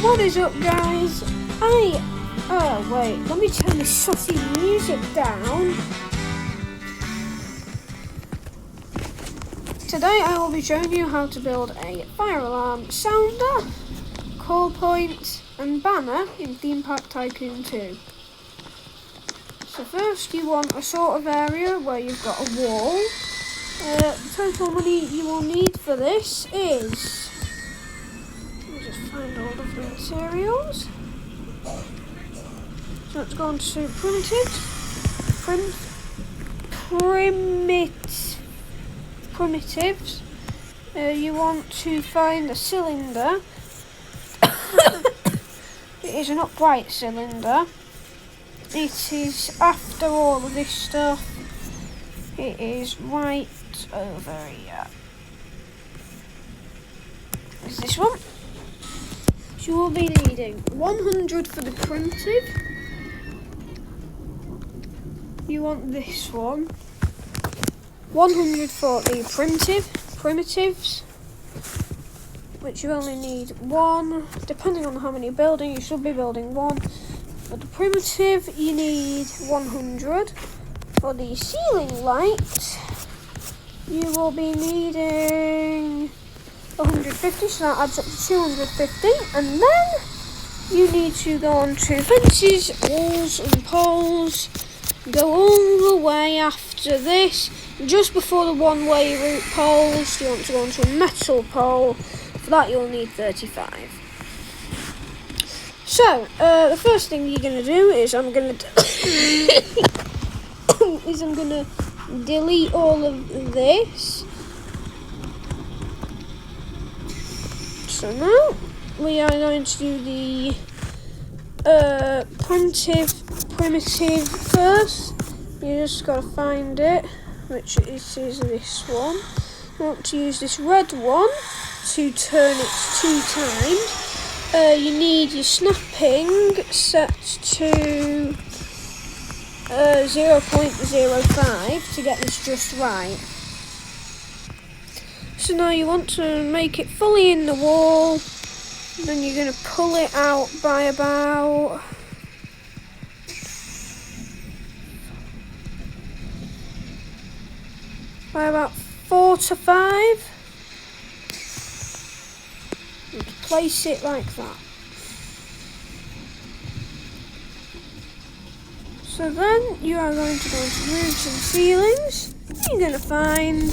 What is up, guys? Wait, let me turn this saucy music down. Today I will be showing you how to build a fire alarm sounder, call point and banner in Theme Park Tycoon 2. So first you want a sort of area where you've got a wall. The total money you will need for this is... Let me just find all of the materials. So let's go on to primitives. You want to find a cylinder. It is an upright cylinder. It is after all of this stuff. It is right over here. Is this one? So you will be needing 100 for the primitive. You want this one. 100 for the primitives, which you only need one. Depending on how many you're building, you should be building one. For the primitive, you need 100. For the ceiling light, you will be needing 150, so that adds up to 250. And then you need to go on to fences, walls and poles. Go all the way after this. Just before the one-way route poles, you want to go onto a metal pole. For that, you'll need 35. So, the first thing you're going to do is I'm going to delete all of this. So now we are going to do the primitive first. You just got to find it, which is this one. You want to use this red one to turn it 2 times. You need your snapping set to 0.05 to get this just right. So now you want to make it fully in the wall. Then you're going to pull it out by about... by about 4 to 5. And place it like that. So then you are going to go into roofs and ceilings. You're going to find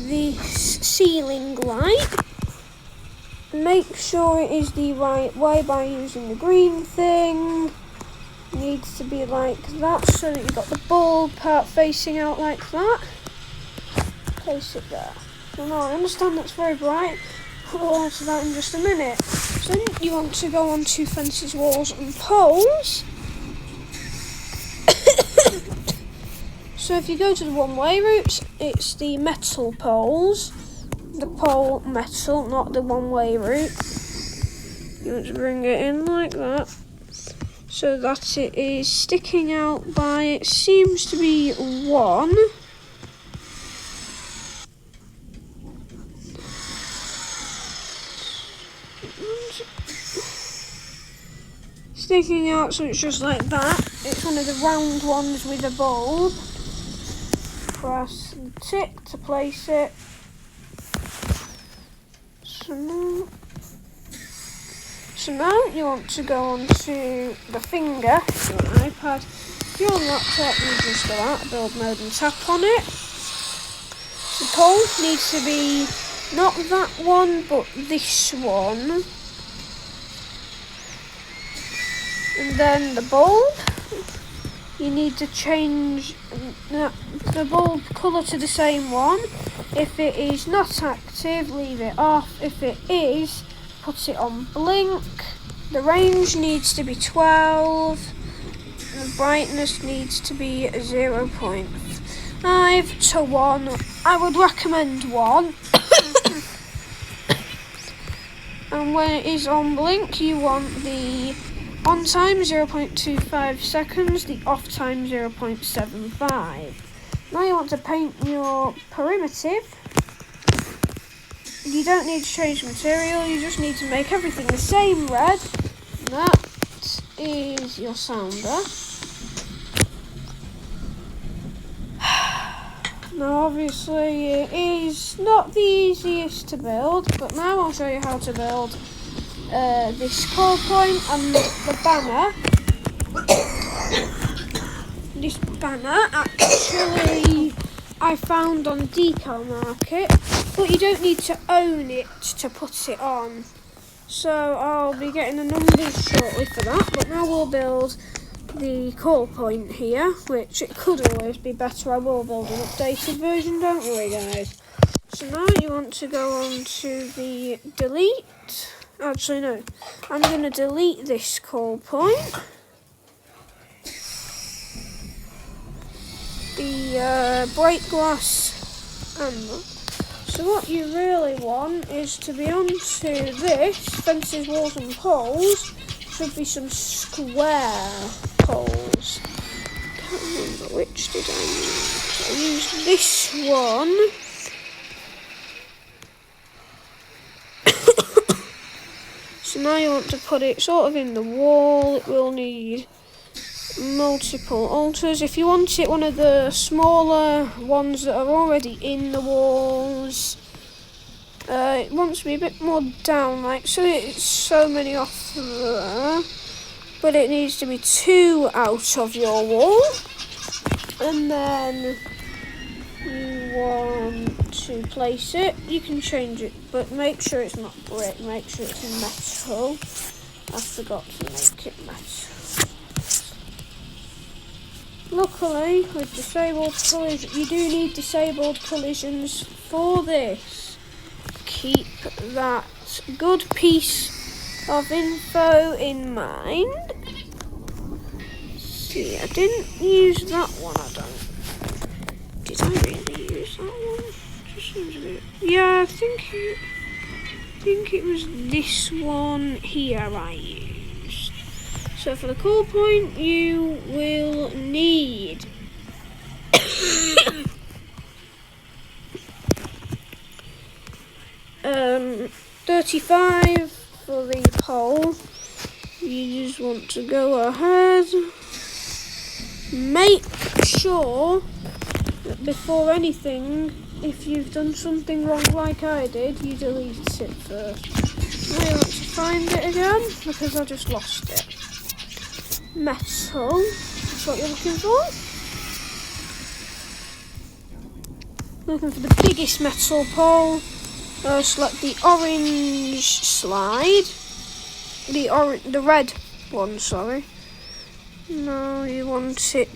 the ceiling light. Make sure it is the right way by using the green thing. It needs to be like that so that you've got the bulb part facing out like that. Place it there. So now I understand that's very bright. We'll answer that in just a minute. So then you want to go onto fences, walls and poles. So if you go to the one-way routes, it's the metal poles. The pole metal, not the one-way route. You want to bring it in like that. So that it is sticking out by, it seems to be 1. Sticking out, so it's just like that. It's one of the round ones with a bulb. Press the tick to place it. So now you want to go on to the finger, your iPad. If you're on a laptop, you just go out of build mode and tap on it. The pole needs to be not that one, but this one. And then the bulb, you need to change the bulb colour to the same one. If it is not active, leave it off. If it is, put it on blink. The range needs to be 12. The brightness needs to be 0.5 to 1. I would recommend 1. And when it is on blink, you want the on time 0.25 seconds, the off time 0.75. Now you want to paint your primitive. you don't need to change the material, you just need to make everything the same red. That is your sounder. Now obviously it is not the easiest to build, but now I'll show you how to build this core point and the banner. This banner actually I found on Decal Market, but you don't need to own it to put it on. So I'll be getting the numbers shortly for that, but now we'll build the core point here, which it could always be better. I will build an updated version, don't worry guys. So now you want to go on to the delete. Actually no, I'm going to delete this core point. The break glass and so what you really want is to be onto this, fences, walls and poles, should be some square poles. Can't remember which did I use. I used this one. So now you want to put it sort of in the wall. It will need multiple altars. If you want it one of the smaller ones that are already in the walls, it wants to be a bit more down, like so it's so many off there, but it needs to be 2 out of your wall. And then you want to place it, you can change it, but make sure it's not brick, make sure it's metal. I forgot to make it metal. Luckily, with disabled collisions, you do need disabled collisions for this. Keep that good piece of info in mind. See, I didn't use that one, I don't. Did I really use that one? Just seems a bit... Yeah, I think it was this one here I used. So for the core point, you will need 35 for the pole. You just want to go ahead, make sure that before anything, if you've done something wrong like I did, you delete it first. Now you want to find it again, because I just lost it. Metal, that's what you're looking for. Looking for the biggest metal pole. Select the orange slide. The red one, sorry. Now you want it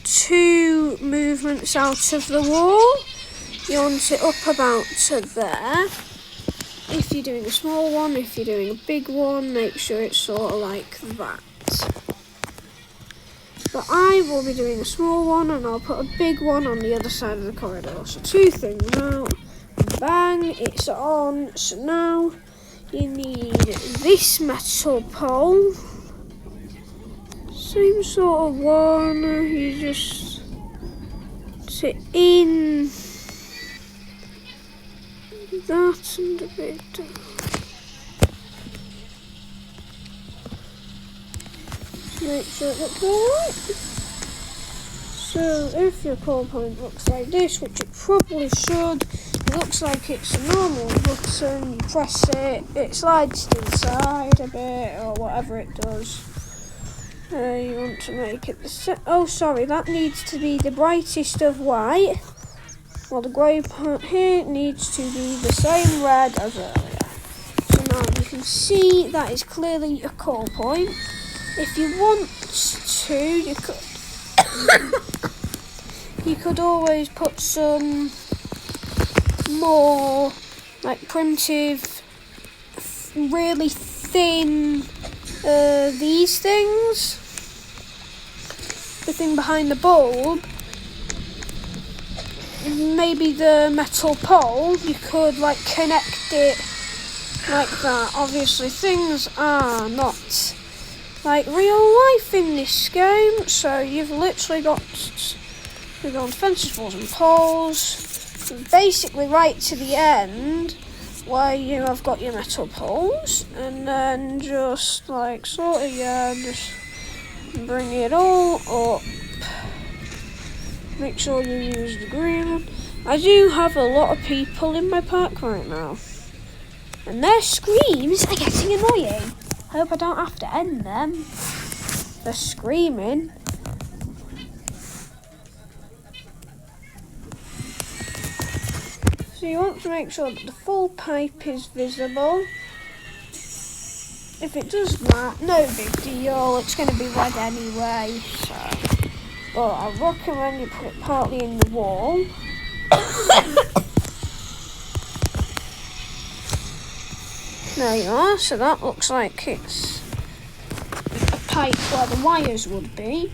2 movements out of the wall. You want it up about to there. If you're doing a small one, if you're doing a big one, make sure it's sort of like that. But I will be doing a small one and I'll put a big one on the other side of the corridor. So 2 things now. Bang, it's on. So now you need this metal pole. Same sort of one. You just sit in that and a bit down. Make sure it looks alright. So if your core point looks like this, which it probably should, it looks like it's a normal button, you press it, it slides to the side a bit or whatever it does. You want to make it the oh sorry, that needs to be the brightest of white, while the grey part here needs to be the same red as earlier. So now you can see that is clearly a core point. If you want to, you could always put some more like primitive, really thin, these things. The thing behind the bulb, maybe the metal pole, you could like connect it like that. Obviously things are not like real life in this game, so you've literally got to go on fences, walls and poles, basically right to the end where you have got your metal poles, and then just like sort of just bring it all up. Make sure you use the green one. I do have a lot of people in my park right now, and their screams are getting annoying. I hope I don't have to end them. They're screaming. So you want to make sure that the full pipe is visible. If it does that, no big deal, it's going to be red anyway. So, but I recommend you put it partly in the wall. There you are, so that looks like it's a pipe where the wires would be.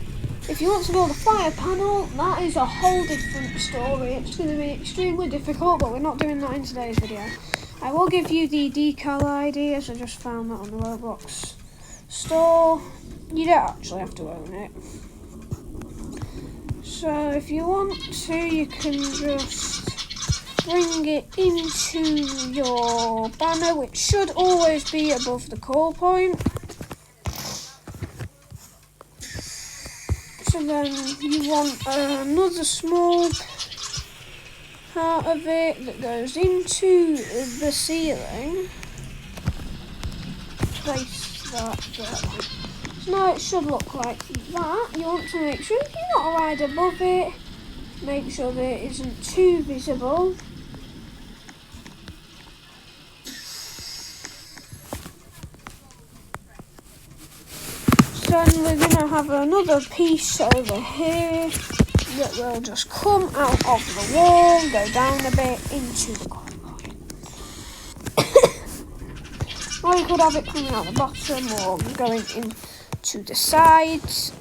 If you want to build a fire panel, that is a whole different story. It's going to be extremely difficult, but we're not doing that in today's video. I will give you the decal ID, as I just found that on the roblox store. You don't actually have to own it. So if you want to, you can just bring it into your banner, which should always be above the call point. So then you want another small part of it that goes into the ceiling. Place that there. So now it should look like that. You want to make sure you're not right above it. Make sure that it isn't too visible. Then we're going to have another piece over here that will just come out of the wall, go down a bit into the corner. Or you could have it coming out the bottom or going into the sides.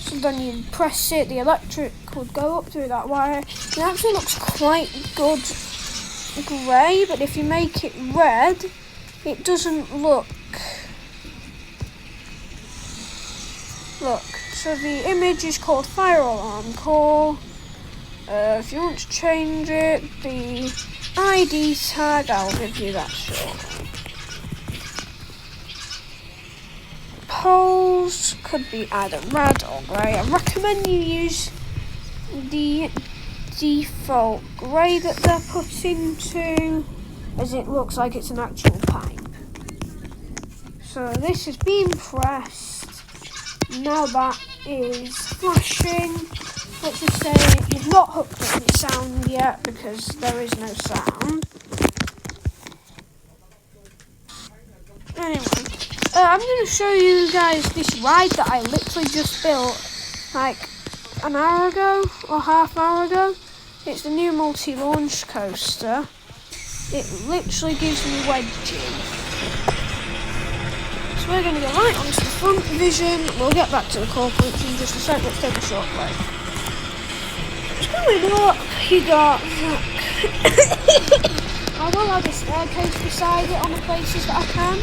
So then you press it, the electric would go up through that wire. It actually looks quite good grey, but if you make it red, it doesn't look. Look, so the image is called fire alarm call. If you want to change it, the ID tag, I'll give you that shortly. Poles could be either red or grey. I recommend you use the default grey that they're put into, as it looks like it's an actual pipe. So this has been pressed. Now that is flashing. Let's just say you've not hooked up any sound yet because there is no sound. Anyway, I'm going to show you guys this ride that I literally just built like an hour ago or half hour ago. It's the new multi-launch coaster. It literally gives me wedgie. So we're going to go right onto the front vision. We'll get back to the core points in just a sec. Let's take a short break. It's going up. You got I will add a staircase beside it on the places that I can.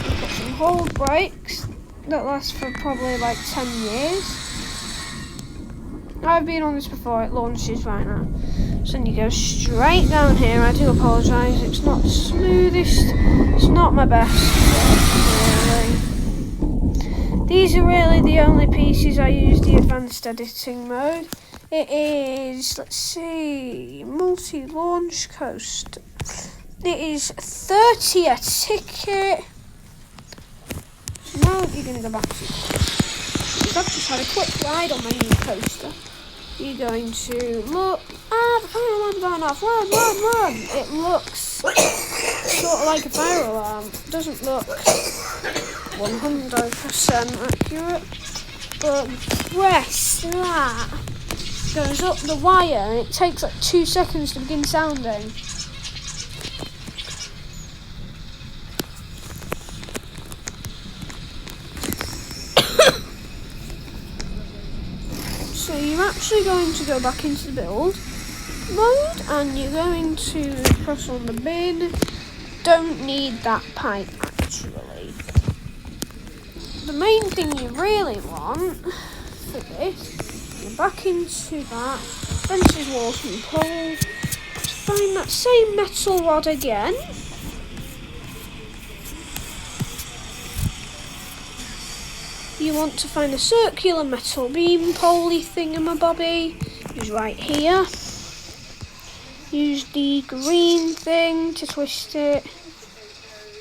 We've got some hold brakes that last for probably like 10 years. I've been on this before, it launches right now. So then you go straight down here. I do apologise, it's not the smoothest, it's not my best, really. These are really the only pieces I use the advanced editing mode. It is, let's see, multi-launch coaster. It is 30 a ticket. So now you're going to go back to I've just had a quick ride on my new coaster. You're going to look. The fire alarm's going off. Run, run, run. It looks sort of like a fire alarm. It doesn't look 100% accurate. But press that. Goes up the wire and it takes like 2 seconds to begin sounding. So you're actually going to go back into the build mode and you're going to press on the bin. Don't need that pipe actually. The main thing you really want for this, you're back into that. fences, walls and poles. To find that same metal rod again. You want to find a circular metal beam poley thingamabobby. Is right here. Use the green thing to twist it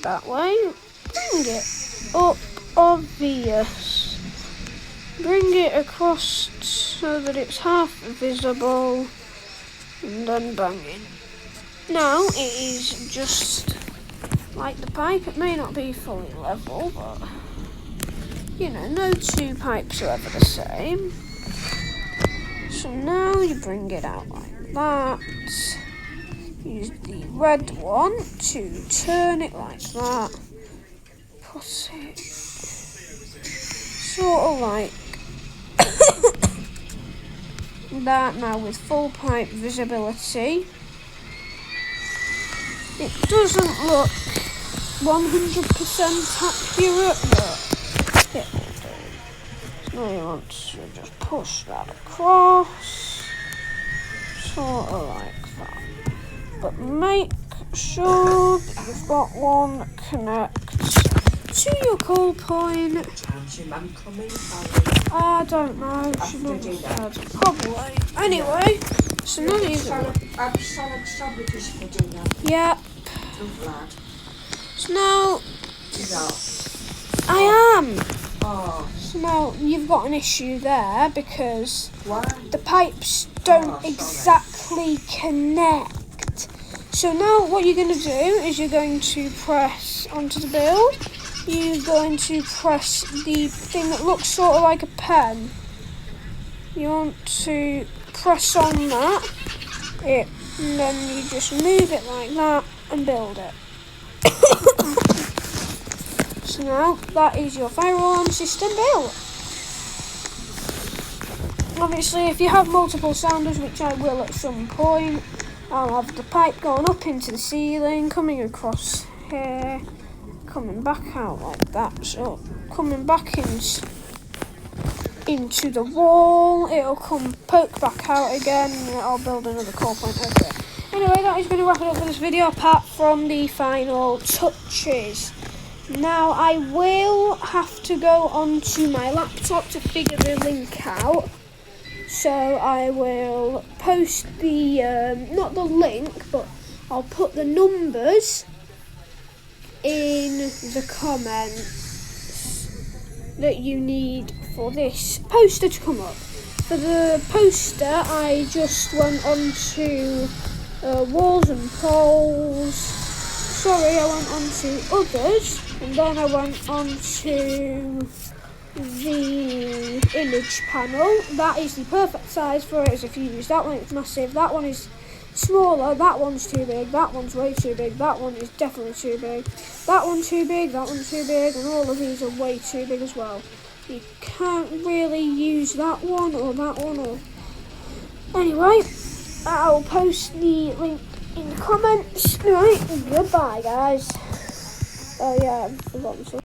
that way. Bring it up, obvious. Bring it across so that it's half visible, and then bang it. Now it is just like the pipe. It may not be fully level, but you know, no two pipes are ever the same. So now you bring it out like that. Use the red one to turn it like that. Put it sort of like that now with full pipe visibility. It doesn't look 100% accurate, but it will do. So now you want to just push that across, sort of like that. But make sure that you've got one connect to your coal point. How's your mum coming? I don't know. She doesn't said. Probably. Anyway, so now these are. Sandwiches for dinner. Yeah. I'm glad. So now No. I am. Oh, So now you've got an issue there because why? the pipes don't sorry. exactly connect. So now what you're going to do is you're going to press onto the build. You're going to press the thing that looks sort of like a pen. You want to press on that, and then you just move it like that and build it. So now that is your fire alarm system built. Obviously, if you have multiple sounders, which I will at some point, I'll have the pipe going up into the ceiling, coming across here, coming back out like that. So coming back into the wall, it'll come poke back out again, and I'll build another core point over it. Anyway, that is going to wrap it up for this video, apart from the final touches. Now I will have to go onto my laptop to figure the link out. So I will post the, not the link, but I'll put the numbers in the comments that you need for this poster to come up. For the poster, I just went on to walls and poles. Sorry, I went on to others, and then I went on to the image panel. That is the perfect size for it, as if you use that one, it's massive. That one is smaller, that one's too big, that one's way too big, that one is definitely too big, that one's too big, that one's too big, and all of these are way too big as well. You can't really use that one or that one or... Anyway, I'll post the link in the comments. Right, goodbye guys. Oh yeah, I've forgotten something.